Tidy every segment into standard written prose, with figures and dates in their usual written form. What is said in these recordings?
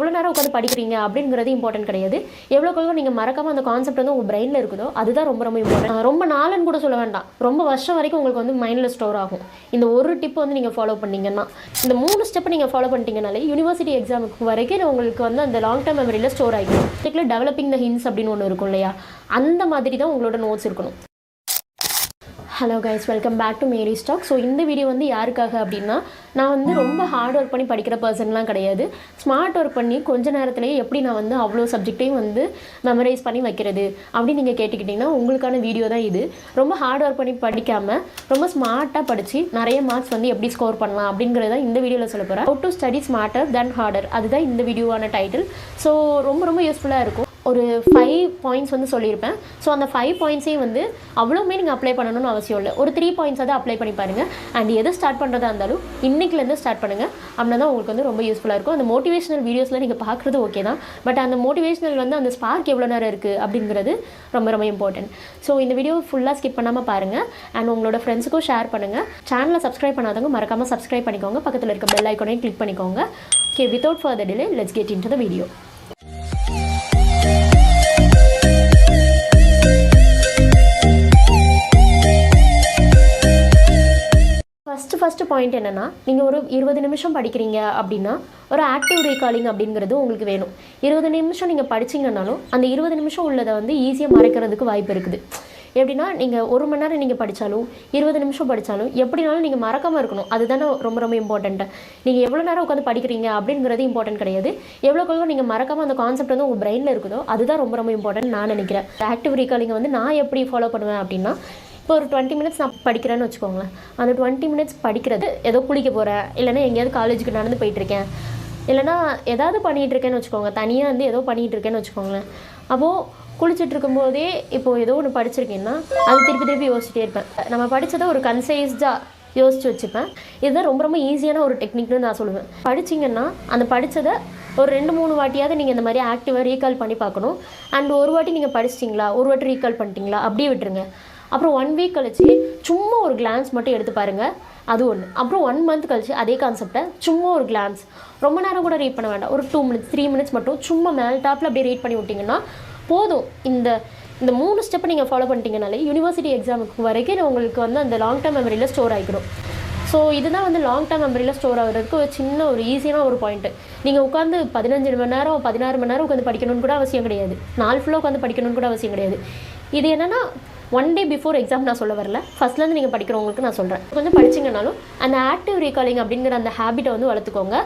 எவ்வளோ நேரம் உட்காந்து படிக்கிறீங்க அப்படிங்கிறது இம்பார்ட்டன்ட் கிடையாது. எவ்வளோக்கு நீங்கள் மறக்காமல் அந்த கான்செப்ட் வந்து உங்கள் பிரெயினில் இருக்குதோ அதுதான் ரொம்ப ரொம்ப இம்பார்ட்டன்ட். ரொம்ப நாளுன்னு கூட சொல்ல வேண்டாம், ரொம்ப வருஷம் வரைக்கும் உங்களுக்கு வந்து மைண்டில் ஸ்டோர் ஆகும். இந்த ஒரு டிப் வந்து நீங்கள் ஃபாலோ பண்ணிங்கன்னா, இந்த 3 ஸ்டெப் நீங்கள் ஃபாலோ பண்ணிட்டீங்கனாலே யூனிவர்சிட்டி எக்ஸாமுக்கு வரைக்கும் உங்களுக்கு வந்து அந்த லாங் டர்ம் மெமரியில் ஸ்டோர் ஆகிடும். இதுக்குள்ள டெவலப்பிங் த ஹிண்ட்ஸ் அப்படின்னு ஒன்று இருக்கும் இல்லையா, அந்த மாதிரி தான் உங்களோட நோட்ஸ் இருக்கணும். Hello guys, welcome back to Mary stock. So இந்த வீடியோ வந்து யாருக்காக அப்படின்னா, நான் வந்து ரொம்ப ஹார்ட் ஒர்க் பண்ணி படிக்கிற பர்சன்லாம் கிடையாது. ஸ்மார்ட் ஒர்க் பண்ணி கொஞ்ச நேரத்துலேயே எப்படி நான் வந்து அவ்வளோ சப்ஜெக்டையும் வந்து மெமரைஸ் பண்ணி வைக்கிறது அப்படின்னு நீங்கள் கேட்டுக்கிட்டிங்கன்னா உங்களுக்கான வீடியோ தான் இது. ரொம்ப ஹார்ட் ஒர்க் பண்ணி படிக்காமல் ரொம்ப ஸ்மார்ட்டாக படித்து நிறைய மார்க்ஸ் வந்து எப்படி ஸ்கோர் பண்ணலாம் அப்படிங்கிறத இந்த வீடியோவில் சொல்ல போகிறேன். How to study smarter then harder, அதுதான் இந்த வீடியோவான டைட்டில். ஸோ ரொம்ப ரொம்ப யூஸ்ஃபுல்லாக இருக்கும். ஒரு 5 பாயிண்ட்ஸ் வந்து சொல்லியிருப்பேன். ஸோ அந்த 5 பாயிண்ட்ஸையும் வந்து அவ்வளோவுமே நீங்கள் அப்ளை பண்ணணும்னு அவசியம் இல்லை. ஒரு 3 பாயிண்ட்ஸ் அதை அப்ளை பண்ணி பாருங்கள். அண்ட் எது ஸ்டார்ட் பண்ணுறதா இருந்தாலும் இன்றைக்கிலேருந்து ஸ்டார்ட் பண்ணுங்கள். அப்படின்னா தான் உங்களுக்கு வந்து ரொம்ப யூஸ்ஃபுல்லாக இருக்கும். அந்த மோட்டிவேஷனல் வீடியோஸில் நீங்கள் பார்க்குறது ஓகே தான், பட் அந்த மோட்டிவேஷனல் வந்து அந்த ஸ்பார்க் எவ்வளோ நேரம் இருக்குது அப்படிங்கிறது ரொம்ப ரொம்ப இம்பார்ட்டன்ட். ஸோ இந்த வீடியோ ஃபுல்லாக ஸ்கிப் பண்ணாமல் பாருங்கள். அண்ட் உங்களோட ஃப்ரெண்ட்ஸுக்கும் ஷேர் பண்ணுங்கள். சேனலை சப்ஸ்கிரைப் பண்ணாதவங்க மறக்காமல் சப்ஸ்கிரைப் பண்ணிக்கோங்க. பக்கத்தில் இருக்க பெல் ஐக்கானையும் கிளிக் பண்ணிக்கோங்க. Okay, without further delay let's get into the video. First point என்னென்னா, நீங்கள் ஒரு 20 நிமிஷம் படிக்கிறீங்க அப்படின்னா ஒரு ஆக்டிவ் ரீகாலிங் அப்படிங்கிறது உங்களுக்கு வேணும். 20 நிமிஷம் நீங்கள் படிச்சிங்கன்னாலும் அந்த 20 நிமிஷம் உள்ளதை வந்து ஈஸியாக மறைக்கிறதுக்கு வாய்ப்பு இருக்குது. எப்படின்னா, நீங்கள் 1 மணி நேரம் நீங்கள் படித்தாலும் 20 நிமிஷம் படித்தாலும் எப்படினாலும் நீங்கள் மறக்காமல் இருக்கணும். அதுதானே ரொம்ப ரொம்ப இம்பார்ட்டண்ட்டு. நீங்கள் எவ்வளோ நேரம் உட்காந்து படிக்கிறீங்க அப்படிங்கிறது இம்பார்ட்டன்ட் கிடையாது. எவ்வளோக்கு நீங்கள் மறக்காமல் அந்த கான்செப்ட் வந்து உங்கள் பிரெயினில் இருக்குதோ அதுதான் ரொம்ப ரொம்ப இம்பார்ட்டன்ட் நான் நினைக்கிறேன். ஆக்டிவ் ரீகாலிங்கை வந்து நான் எப்படி ஃபாலோ பண்ணுவேன் அப்படின்னா, இப்போ ஒரு 20 மினிட்ஸ் நான் படிக்கிறேன்னு வச்சுக்கோங்களேன். அந்த 20 மினிட்ஸ் படிக்கிறது ஏதோ குளிக்க போகிறேன், இல்லைனா எங்கேயாவது காலேஜுக்கு நடந்து போயிட்டுருக்கேன், இல்லைனா ஏதாவது பண்ணிகிட்ருக்கேன்னு வச்சுக்கோங்க, தனியாக வந்து ஏதோ பண்ணிகிட்ருக்கேன்னு வச்சுக்கோங்களேன். அப்போது குளிச்சுட்டு இருக்கும்போதே இப்போது ஏதோ ஒன்று படிச்சிருக்கேன்னா அது திருப்பி திருப்பி யோசிச்சுட்டே இருப்பேன். நம்ம படித்ததை ஒரு கன்சைஸ்டாக யோசிச்சு வச்சுப்பேன். இதுதான் ரொம்ப ரொம்ப ஈஸியான ஒரு டெக்னிக்னு நான் சொல்லுவேன். படிச்சிங்கன்னா அந்த படித்ததை ஒரு 2-3 வாட்டியாவது நீங்கள் இந்த மாதிரி ஆக்டிவாக ரீகால் பண்ணி பார்க்கணும். அண்ட் ஒரு வாட்டி நீங்கள் படிச்சிட்டிங்களா, ஒரு வாட்டி ரீகால் பண்ணிட்டீங்களா அப்படியே விட்டுருங்க. அப்புறம் 1 வீக் கழிச்சு சும்மா ஒரு கிளான்ஸ் மட்டும் எடுத்து பாருங்கள், அது ஒன்று. அப்புறம் 1 மந்த் கழிச்சு அதே கான்செப்டை சும்மா ஒரு கிளான்ஸ், ரொம்ப நேரம் கூட ரீட் பண்ண வேண்டாம், ஒரு 2 மினிட்ஸ் 3 மினிட்ஸ் மட்டும் சும்மா மேல் டாப்பில் அப்படியே ரீட் பண்ணி விட்டிங்கன்னா போதும். இந்த 3 ஸ்டெப்பை நீங்கள் ஃபாலோ பண்ணிட்டீங்கனாலே யூனிவர்சிட்டி எக்ஸாமுக்கு வரைக்கும் உங்களுக்கு வந்து அந்த லாங் டர்ம் மெமரியில் ஸ்டோர் ஆகிடும். ஸோ இதுதான் வந்து லாங் டர்ம் மெமரியில் ஸ்டோர் ஆகிறதுக்கு ஒரு சின்ன ஒரு ஈஸியான ஒரு பாயிண்ட்டு. நீங்கள் உட்காந்து 15 மணி நேரம் 16 மணி நேரம் உட்காந்து படிக்கணும்னு கூட அவசியம் கிடையாது. நாள் ஃபுல்லாக உட்காந்து படிக்கணும்னு கூட அவசியம் கிடையாது. இது என்னென்னா, 1 டே பிஃபோர் எக்ஸாம் நான் சொல்ல வரல, ஃபஸ்ட்லேருந்து நீங்கள் படிக்கிறவங்களுக்கு நான் சொல்கிறேன். கொஞ்சம் படிச்சிங்கனாலும் அந்த ஆக்டிவ் ரீகாலிங் அப்படிங்கிற அந்த ஹேபிட்டை வந்து வளர்த்துக்கோங்க.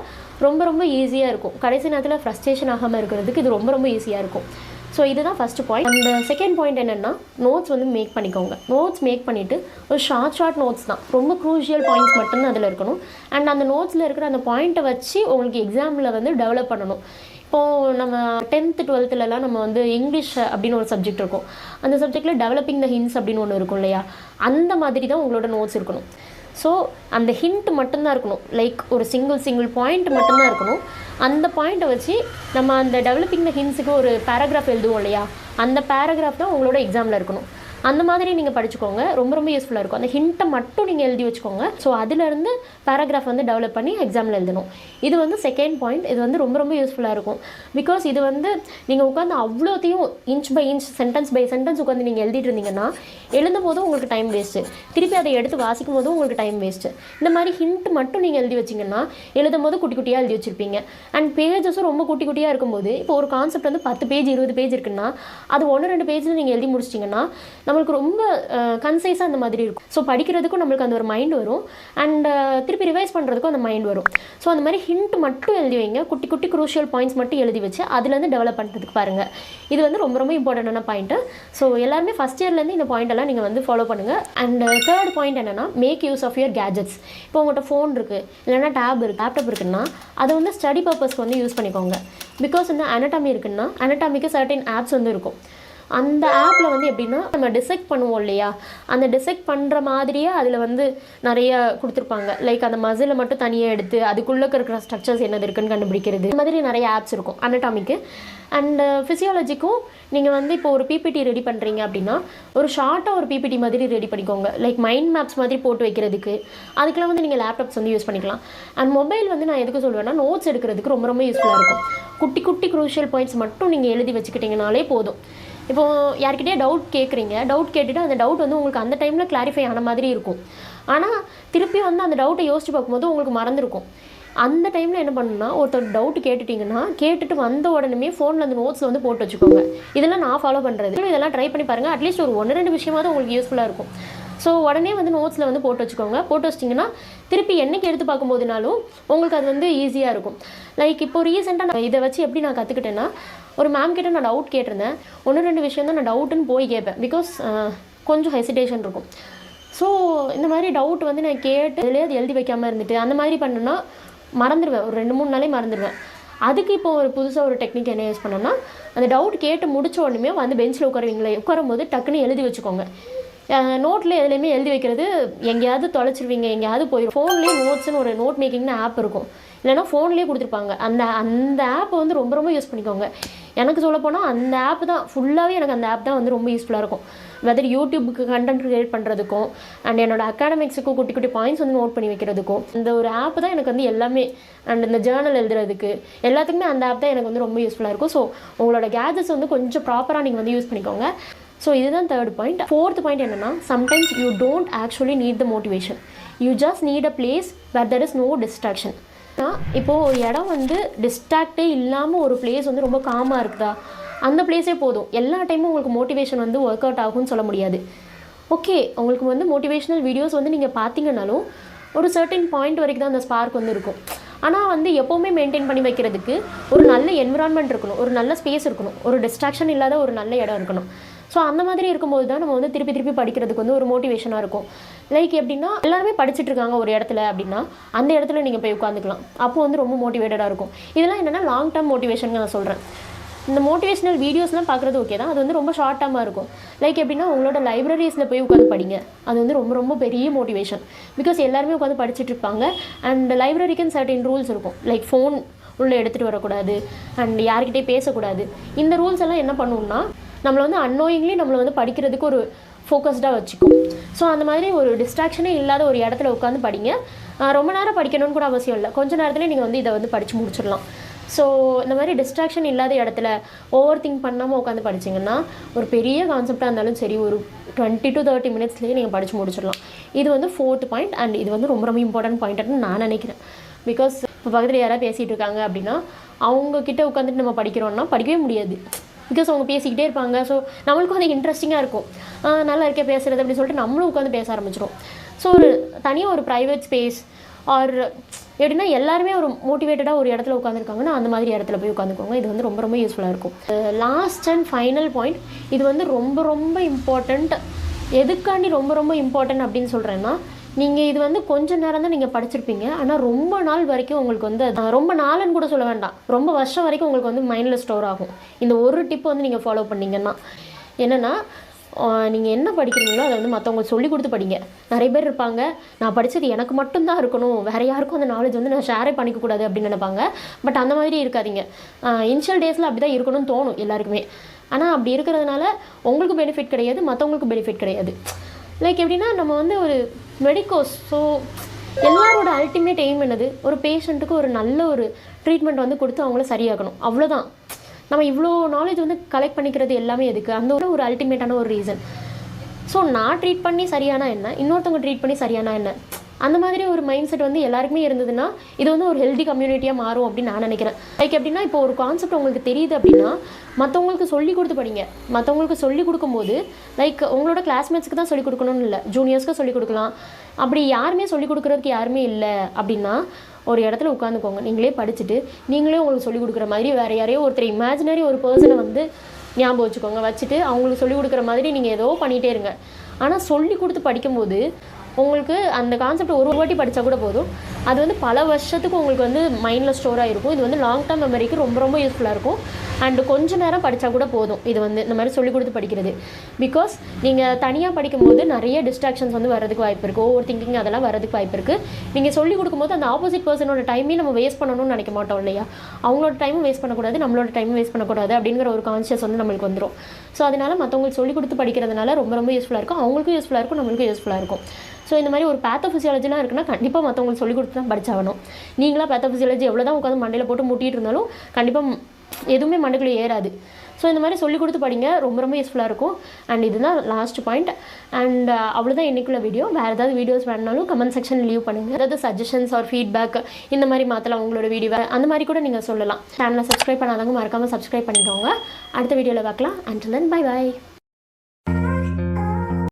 ரொம்ப ரொம்ப ஈஸியாக இருக்கும். கடைசி நேரத்தில் ஃப்ரஸ்ட்ரேஷன் ஆகாமல் இருக்கிறதுக்கு இது ரொம்ப ரொம்ப ஈஸியாக இருக்கும். ஸோ இதுதான் ஃபஸ்ட்டு பாயிண்ட். அந்த செகண்ட் பாயிண்ட் என்னென்னா, நோட்ஸ் வந்து மேக் பண்ணிக்கோங்க. நோட்ஸ் மேக் பண்ணிவிட்டு ஒரு ஷார்ட் நோட்ஸ் தான், ரொம்ப க்ரூஷியல் பாயிண்ட்ஸ் மட்டும்தான் அதில் இருக்கணும். அண்ட் அந்த நோட்ஸில் இருக்கிற அந்த பாயிண்ட்டை வச்சு உங்களுக்கு எக்ஸாமில் வந்து டெவலப் பண்ணணும். இப்போது நம்ம 10th 12thலலாம் நம்ம வந்து இங்கிலீஷ் அப்படின்னு ஒரு சப்ஜெக்ட் இருக்கும். அந்த சப்ஜெக்டில் டெவலப்பிங் த ஹிண்ட்ஸ் அப்படின்னு ஒன்று இருக்கும் இல்லையா, அந்த மாதிரி தான் உங்களோட நோட்ஸ் இருக்கணும். ஸோ அந்த ஹிண்ட் மட்டும்தான் இருக்கணும், லைக் ஒரு சிங்கிள் பாயிண்ட் மட்டும்தான் இருக்கணும். அந்த பாயிண்ட்டை வச்சு நம்ம அந்த டெவலப்பிங் த ஹிண்ட்ஸுக்கு ஒரு பேராகிராஃப் எழுதுவோம் இல்லையா, அந்த பேராகிராஃப் தான் உங்களோட எக்ஸாமில் இருக்கணும். அந்த மாதிரி நீங்கள் படிச்சுக்கோங்க, ரொம்ப ரொம்ப யூஸ்ஃபுல்லாக இருக்கும். அந்த ஹிண்ட்டை மட்டும் நீங்கள் எழுதி வச்சுக்கோங்க. ஸோ அதிலேருந்து பேராகிராஃப் வந்து டெவலப் பண்ணி எக்ஸாமில் எழுதணும். இது வந்து செகண்ட் பாயிண்ட். இது வந்து ரொம்ப ரொம்ப யூஸ்ஃபுல்லாக இருக்கும். பிகாஸ் இது வந்து நீங்கள் உட்காந்து அவ்வளோத்தையும் inch by inch, sentence by sentence உட்காந்து நீங்கள் எழுதிட்டு இருந்தீங்கன்னா எழுதும் போதும் உங்களுக்கு டைம் வேஸ்ட்டு, திருப்பி அதை எடுத்து வாசிக்கும் போதும் உங்களுக்கு டைம் வேஸ்ட்டு. இந்த மாதிரி ஹிண்ட் மட்டும் நீங்கள் எழுதி வச்சிங்கன்னா எழுதும் போது குட்டி குட்டியாக எழுதி வச்சுருப்பீங்க. அண்ட் பேஜஸும் ரொம்ப குட்டி குட்டியாக இருக்கும்போது, இப்போ ஒரு கான்செப்ட் வந்து 10 பேஜ் 20 பேஜ் இருக்குன்னா அது 1-2 பேஜில் நீங்கள் எழுதி முடிச்சிட்டிங்கன்னா நம்மளுக்கு ரொம்ப கன்சைஸாக அந்த மாதிரி இருக்கும். ஸோ படிக்கிறதுக்கும் நம்மளுக்கு அந்த ஒரு மைண்ட் வரும். அண்ட் திருப்பி ரிவைஸ் பண்ணுறதுக்கும் அந்த மைண்ட் வரும். ஸோ அந்த மாதிரி ஹிண்ட் மட்டும் எழுதி வைங்க. குட்டி குட்டி க்ரூஷியல் பாயிண்ட்ஸ் மட்டும் எழுதி வச்சு அதுலேருந்து டெவலப் பண்ணுறதுக்கு பாருங்கள். இது வந்து ரொம்ப ரொம்ப இம்பார்ட்டண்டான பாயிண்ட்டு. ஸோ எல்லாருமே ஃபஸ்ட் இயர்லேருந்து இந்த பாயிண்டெல்லாம் நீங்கள் வந்து ஃபாலோ பண்ணுங்கள். அண்ட் தேர்ட் பாயிண்ட் என்னென்னா, make use of your gadgets. இப்போ உங்கள்கிட்ட ஃபோன் இருக்குது, இல்லைனா லேப்டாப் இருக்குன்னா அதை வந்து ஸ்டடி பர்பஸ்க்கு வந்து யூஸ் பண்ணிக்கோங்க. பிகாஸ் வந்து அனட்டாமி இருக்குன்னா அனட்டாமிக்கு சர்டன் ஆப்ஸ் வந்து இருக்கும். அந்த ஆப்பில் வந்து எப்படின்னா நம்ம டிசெக்ட் பண்ணுவோம் இல்லையா, அந்த டிசெக்ட் பண்ணுற மாதிரியே அதில் வந்து நிறைய கொடுத்துருப்பாங்க. லைக் அந்த மசிலை மட்டும் தனியாக எடுத்து அதுக்குள்ளே இருக்கிற ஸ்ட்ரக்சர்ஸ் என்னது இருக்குன்னு கண்டுபிடிக்கிறது, இந்த மாதிரி நிறைய ஆப்ஸ் இருக்கும் அனடாமிக்கு. அண்ட் ஃபிசியாலஜிக்கும் நீங்கள் வந்து இப்போ ஒரு பிபிடி ரெடி பண்ணுறீங்க அப்படின்னா ஒரு ஷார்ட்டாக ஒரு பிபிடி மாதிரி ரெடி பண்ணிக்கோங்க. லைக் மைண்ட் மேப்ஸ் மாதிரி போட்டு வைக்கிறதுக்கு அதுக்கெல்லாம் வந்து நீங்கள் லேப்டாப்ஸ் வந்து யூஸ் பண்ணிக்கலாம். அண்ட் மொபைல் வந்து நான் எதுக்கு சொல்லுவேன்னா நோட்ஸ் எடுக்கிறதுக்கு ரொம்ப ரொம்ப யூஸ்ஃபுல்லாக இருக்கும். குட்டி குட்டி க்ரூஷியல் பாயிண்ட்ஸ் மட்டும் நீங்கள் எழுதி வச்சுக்கிட்டிங்கனாலே போதும். இப்போது யார்கிட்டயே டவுட் கேட்குறீங்க, டவுட் கேட்டுட்டு அந்த டவுட் வந்து உங்களுக்கு அந்த டைமில் கிளாரிஃபை ஆன மாதிரி இருக்கும். ஆனால் திருப்பி வந்து அந்த டவுட்டை யோசிச்சு பார்க்கும்போது உங்களுக்கு மறந்துருக்கும். அந்த டைமில் என்ன பண்ணணும்னா ஒருத்தர் டவுட் கேட்டுட்டிங்கன்னா கேட்டுட்டு வந்த உடனே ஃபோனில் அந்த நோட்ஸில் வந்து போட்டு வச்சுக்கோங்க. இதெல்லாம் நான் ஃபாலோ பண்ணுறது. இதெல்லாம் ட்ரை பண்ணி பாருங்கள். அட்லீஸ்ட் ஒரு 1-2 விஷயமாவது உங்களுக்கு யூஸ்ஃபுல்லாக இருக்கும். ஸோ உடனே வந்து நோட்ஸில் வந்து போட்டு வச்சுக்கோங்க. போட்டு வச்சிட்டிங்கன்னா திருப்பி என்னைக்கு எடுத்து பார்க்கும்போதுனாலும் உங்களுக்கு அது வந்து ஈஸியாக இருக்கும். லைக் இப்போ ரீசெண்டாக நான் இதை வச்சு எப்படி நான் கற்றுக்கிட்டேன்னா, ஒரு மேம் கிட்ட நான் டவுட் கேட்டிருந்தேன். 1-2 விஷயம் தான் நான் டவுட்டுன்னு போய் கேட்பேன். பிகாஸ் கொஞ்சம் ஹெசிடேஷன் இருக்கும். ஸோ இந்த மாதிரி டவுட் வந்து நான் கேட்டு அதுலேயே அது எழுதி வைக்காமல் இருந்துட்டு அந்த மாதிரி பண்ணுன்னா மறந்துடுவேன். ஒரு 2-3 நாளே மறந்துடுவேன். அதுக்கு இப்போ ஒரு புதுசாக ஒரு டெக்னிக் என்ன யூஸ் பண்ணேன்னா, அந்த டவுட் கேட்டு முடிச்ச உடனே வந்து பெஞ்சில் உட்காரும்போது டக்குன்னு எழுதி வச்சுக்கோங்க. நோட்டில் எதுலேயுமே எழுதி வைக்கிறது எங்கேயாவது தொலைச்சிருவீங்க, எங்கேயாவது போயிடும். ஃபோன்லேயே நோட்ஸ்னு ஒரு நோட் மேக்கிங்னு ஆப் இருக்கும், இல்லைனா ஃபோன்லேயே கொடுத்துருப்பாங்க. அந்த ஆப்பை வந்து ரொம்ப ரொம்ப யூஸ் பண்ணிக்கோங்க. எனக்கு சொல்லப்போனால் அந்த ஆப் தான் ஃபுல்லாகவே எனக்கு அந்த ஆப் தான் வந்து ரொம்ப யூஸ்ஃபுல்லாக இருக்கும். வெதர் யூடியூபுக்கு கண்டென்ட் க்ரியேட் பண்ணுறதுக்கும் அண்ட் என்னோடய அகாடமிக்ஸுக்கும் குட்டி குட்டி பாயிண்ட்ஸ் வந்து நோட் பண்ணி வைக்கிறதுக்கும் இந்த ஒரு ஆப் தான் எனக்கு வந்து எல்லாமே. அண்ட் இந்த ஜேர்னல் எழுதுறதுக்கு எல்லாத்துக்குமே அந்த ஆப் தான் எனக்கு வந்து ரொம்ப யூஸ்ஃபுல்லாக இருக்கும். ஸோ உங்களோட கேஜெட்ஸ் வந்து கொஞ்சம் ப்ராப்பராக நீங்கள் வந்து யூஸ் பண்ணிக்கோங்க. ஸோ இதுதான் தேர்ட் பாயிண்ட். ஃபோர்த் பாயிண்ட் என்னென்னா, sometimes you don't actually need the motivation, you just need a place where there is no distraction. இப்போது ஒரு இடம் வந்து டிஸ்ட்ராக்டே இல்லாமல் ஒரு பிளேஸ் வந்து ரொம்ப காமாக இருக்குதா, அந்த பிளேஸே போதும். எல்லா டைமும் உங்களுக்கு மோட்டிவேஷன் வந்து ஒர்க் அவுட் ஆகும்னு சொல்ல முடியாது. ஓகே, உங்களுக்கு வந்து மோட்டிவேஷ்னல் வீடியோஸ் வந்து நீங்கள் பார்த்தீங்கன்னாலும் ஒரு சர்டன் பாயிண்ட் வரைக்கும் தான் அந்த ஸ்பார்க் வந்து இருக்கும். ஆனால் வந்து எப்போவுமே மெயின்டைன் பண்ணி வைக்கிறதுக்கு ஒரு நல்ல என்விரான்மெண்ட் இருக்கணும், ஒரு நல்ல ஸ்பேஸ் இருக்கணும், ஒரு டிஸ்ட்ராக்ஷன் இல்லாத ஒரு நல்ல இடம் இருக்கணும். ஸோ அந்த மாதிரி இருக்கும்போது தான் நம்ம வந்து திருப்பி திருப்பி படிக்கிறதுக்கு வந்து ஒரு மோட்டிவேஷனாக இருக்கும். லைக் எப்படின்னா, எல்லாருமே படிச்சுட்டு இருக்காங்க ஒரு இடத்துல அப்படின்னா அந்த இடத்துல நீங்கள் போய் உட்காந்துக்கலாம். அப்போ வந்து ரொம்ப மோட்டிவேட்டடாக இருக்கும். இதெல்லாம் என்னென்னா லாங் டேர்ம் மோட்டிவேஷன் நான் சொல்கிறேன். இந்த மோட்டிவேஷனல் வீடியோஸ்லாம் பார்க்குறது ஓகே தான், அது வந்து ரொம்ப ஷார்ட் டேர்மாக இருக்கும். லைக் எப்படின்னா, உங்களோட லைப்ரரிஸில் போய் உட்காந்து படிங்க, அது வந்து ரொம்ப ரொம்ப பெரிய மோட்டிவேஷன். பிகாஸ் எல்லாருமே உட்காந்து படிச்சுட்டு இருப்பாங்க. அண்ட் லைப்ரரிக்குன்னு சர்டன் ரூல்ஸ் இருக்கும். லைக் ஃபோன் உள்ளே எடுத்துகிட்டு வரக்கூடாது அண்ட் யார்கிட்டே பேசக்கூடாது. இந்த ரூல்ஸ் எல்லாம் என்ன பண்ணுவோம்னா நம்மளை வந்து அன்னோயிங்லி நம்மளை வந்து படிக்கிறதுக்கு ஒரு ஃபோக்கஸ்டாக வச்சுக்கும். ஸோ அந்த மாதிரி ஒரு டிஸ்ட்ராக்ஷனே இல்லாத ஒரு இடத்துல உட்காந்து படிங்க. ரொம்ப நேரம் படிக்கணும்னு கூட அவசியம் இல்லை, கொஞ்சம் நேரத்தில் நீங்கள் வந்து இதை வந்து படித்து முடிச்சிடலாம். ஸோ இந்த மாதிரி டிஸ்ட்ராக்ஷன் இல்லாத இடத்துல ஓவர் திங்க் பண்ணாமல் உட்காந்து படிச்சிங்கன்னா ஒரு பெரிய கான்செப்டாக இருந்தாலும் சரி ஒரு 20 to 30 மினிட்ஸ்லேயே நீங்கள் படித்து முடிச்சிடலாம். இது வந்து 4th பாயிண்ட். அண்ட் இது வந்து ரொம்ப ரொம்ப இம்பார்ட்டன்ட் பாயிண்ட்னு நான் நினைக்கிறேன். பிகாஸ் இப்போ பக்கத்தில் யாராவது பேசிகிட்டு இருக்காங்க அப்படின்னா அவங்கக்கிட்ட உட்காந்துட்டு நம்ம படிக்கிறோன்னா படிக்கவே முடியாது. பிகாஸ் அவங்க பேசிக்கிட்டே இருப்பாங்க. ஸோ நம்மளுக்கும் அது இன்ட்ரெஸ்டிங்காக இருக்கும். நல்லா இருக்கே பேசுகிறது அப்படின்னு சொல்லிட்டு நம்மளும் உட்காந்து பேச ஆரம்பிச்சிடும். ஸோ ஒரு தனியாக ஒரு ப்ரைவேட் ஸ்பேஸ் ஆர் எப்படின்னா எல்லாருமே ஒரு மோட்டிவேட்டடாக ஒரு இடத்துல உட்காந்துருக்காங்கன்னா அந்த மாதிரி இடத்துல போய் உட்காந்துக்கோங்க. இது வந்து ரொம்ப ரொம்ப யூஸ்ஃபுல்லாக இருக்கும். லாஸ்ட் அண்ட் ஃபைனல் பாயிண்ட், இது வந்து ரொம்ப ரொம்ப இம்பார்ட்டண்ட். எதுக்காண்டி ரொம்ப ரொம்ப இம்பார்ட்டன்ட் அப்படின்னு சொல்கிறேன்னா, நீங்கள் இது வந்து கொஞ்சம் நேரம் தான் நீங்கள் படிச்சிருப்பீங்க, ஆனால் ரொம்ப நாள் வரைக்கும் உங்களுக்கு வந்து ரொம்ப நாள்னு கூட சொல்ல வேண்டாம், ரொம்ப வருஷம் வரைக்கும் உங்களுக்கு வந்து மைண்டில் ஸ்டோர் ஆகும். இந்த ஒரு டிப் வந்து நீங்கள் ஃபாலோ பண்ணிங்கன்னா என்னென்னா, நீங்கள் என்ன படிக்கிறீங்களோ அதை வந்து மற்றவங்களுக்கு சொல்லி கொடுத்து படிங்க. நிறைய பேர் இருப்பாங்க, நான் படித்தது எனக்கு மட்டும்தான் இருக்கணும், வேறு யாருக்கும் அந்த நாலேஜ் வந்து நான் ஷேரே பண்ணிக்கக்கூடாது அப்படின்னு நினைப்பாங்க. பட் அந்த மாதிரி இருக்காதீங்க. இனிஷியல் டேஸில் அப்படி தான் இருக்கணும்னு தோணும் எல்லாருக்குமே. ஆனால் அப்படி இருக்கிறதுனால உங்களுக்கு பெனிஃபிட் கிடையாது, மற்றவங்களுக்கு பெனிஃபிட் கிடையாது. லைக் எப்படின்னா, நம்ம வந்து ஒரு மெடிக்கோஸ். ஸோ எல்லாரோட அல்டிமேட் எய்ம் என்னது, ஒரு பேஷண்ட்டுக்கு ஒரு நல்ல ஒரு ட்ரீட்மெண்ட் வந்து கொடுத்து அவங்கள சரியாகணும், அவ்வளோதான். நம்ம இவ்வளோ நாலேஜ் வந்து கலெக்ட் பண்ணிக்கிறது எல்லாமே எதுக்கு, அந்த ஒரு அல்டிமேட்டான ஒரு ரீசன். ஸோ நான் ட்ரீட் பண்ணி சரியானா என்ன, இன்னொருத்தவங்க ட்ரீட் பண்ணி சரியானா என்ன, அந்த மாதிரி ஒரு மைண்ட் செட் வந்து எல்லாருக்குமே இருந்ததுன்னா இது வந்து ஒரு ஹெல்தி கம்யூனிட்டியாக மாறும் அப்படின்னு நான் நினைக்கிறேன். லைக் எப்படின்னா, இப்போ ஒரு கான்செப்ட் உங்களுக்கு தெரியுது அப்படின்னா மற்றவங்களுக்கு சொல்லி கொடுத்து படிங்க. மற்றவங்களுக்கு சொல்லிக் கொடுக்கும்போது லைக் உங்களோட கிளாஸ்மேட்ஸ்க்கு தான் சொல்லிக் கொடுக்கணும்னு இல்லை, ஜூனியர்ஸ்க்கு சொல்லிக் கொடுக்கலாம். அப்படி யாருமே சொல்லிக் கொடுக்குறதுக்கு யாருமே இல்லை அப்படின்னா ஒரு இடத்துல உட்காந்துக்கோங்க, நீங்களே படிச்சுட்டு நீங்களே உங்களுக்கு சொல்லிக் கொடுக்குற மாதிரி வேறு யாரையோ ஒருத்தர் இமேஜினரி ஒரு பர்சனை வந்து ஞாபகம் வச்சுக்கோங்க. வச்சுட்டு அவங்களுக்கு சொல்லிக் கொடுக்குற மாதிரி நீங்கள் ஏதோ பண்ணிகிட்டே இருங்க. ஆனால் சொல்லி கொடுத்து படிக்கும்போது உங்களுக்கு அந்த கான்செப்ட் ஒரு வாட்டி படித்தா கூட போதும், அது வந்து பல வருஷத்துக்கு உங்களுக்கு வந்து மைண்டில் ஸ்டோர் ஆகிருக்கும். இது வந்து லாங் டேர்ம் மெமரிக்கு ரொம்ப ரொம்ப யூஸ்ஃபுல்லாக இருக்கும். அண்டு கொஞ்ச நேரம் படித்தா கூட போதும். இது வந்து இந்த மாதிரி சொல்லிக் கொடுத்து படிக்கிறது. பிகாஸ் நீங்கள் தனியாக படிக்கும்போது நிறைய டிஸ்ட்ராக்ஷன்ஸ் வந்து வரதுக்கு வாய்ப்பு இருக்குது. ஓவர் திங்கிங் அதெல்லாம் வரதுக்கு வாய்ப்பு இருக்குது. நீங்கள் சொல்லிக் கொடுக்கும்போது அந்த ஆப்போசிட் பர்சனோட டைமே நம்ம வேஸ்ட் பண்ணணும்னு நினைக்க மாட்டோம் இல்லையா? அவங்களோட டைமும் வேஸ்ட் பண்ணக்கூடாது, நம்மளோட டைமும் வேஸ்ட் பண்ணக்கூடாது அப்படிங்கிற ஒரு கான்ஷியஸ் வந்து நம்மளுக்கு வந்துடும். ஸோ அதனால் மற்றவங்களுக்கு சொல்லிக் கொடுத்து படிக்கிறதுனால ரொம்ப ரொம்ப யூஸ்ஃபுல்லாக இருக்கும். அவங்களுக்கும் யூஸ்ஃபுல்லாக இருக்கும், நம்மளுக்கும் யூஸ்ஃபுல்லாக இருக்கும். ஸோ இந்த மாதிரி ஒரு பேத்தோஃபிசியாலஜிலாம் இருக்குன்னா கண்டிப்பாக மற்றவங்களுக்கு சொல்லிக் கொடுத்து தான் படிச்சாகணும். நீங்களாக பேத்தோஃபிசியாலஜி எவ்வளோ தான் உட்காந்து மண்டையில் போட்டு முட்டிகிட்டு இருந்தாலும் கண்டிப்பாக எதுவுமே மண்டைக்குள்ளே ஏறாது. ஸோ இந்த மாதிரி சொல்லிக் கொடுத்து படிங்க, ரொம்ப ரொம்ப யூஸ்ஃபுல்லாக இருக்கும். அண்ட் இதுதான் லாஸ்ட் பாயிண்ட். அண்ட் அவ்வளோதான் இன்றைக்குள்ள வீடியோ. வேறு ஏதாவது வீடியோஸ் வேணுனாலும் கமெண்ட் செக்ஷன் லீவ் பண்ணுங்கள். ஏதாவது சஜஷன்ஸ் ஆர் ஃபீட்பேக் இந்த மாதிரி மாற்றலாம் உங்களோட வீடியோ அந்த மாதிரி கூட நீங்கள் சொல்லலாம். சேனலை சப்ஸ்கிரைப் பண்ணாதவங்க மறக்காமல் சப்ஸ்கிரைப் பண்ணிக்கோங்க. அடுத்த வீடியோவில் பார்க்கலாம். Until then bye bye.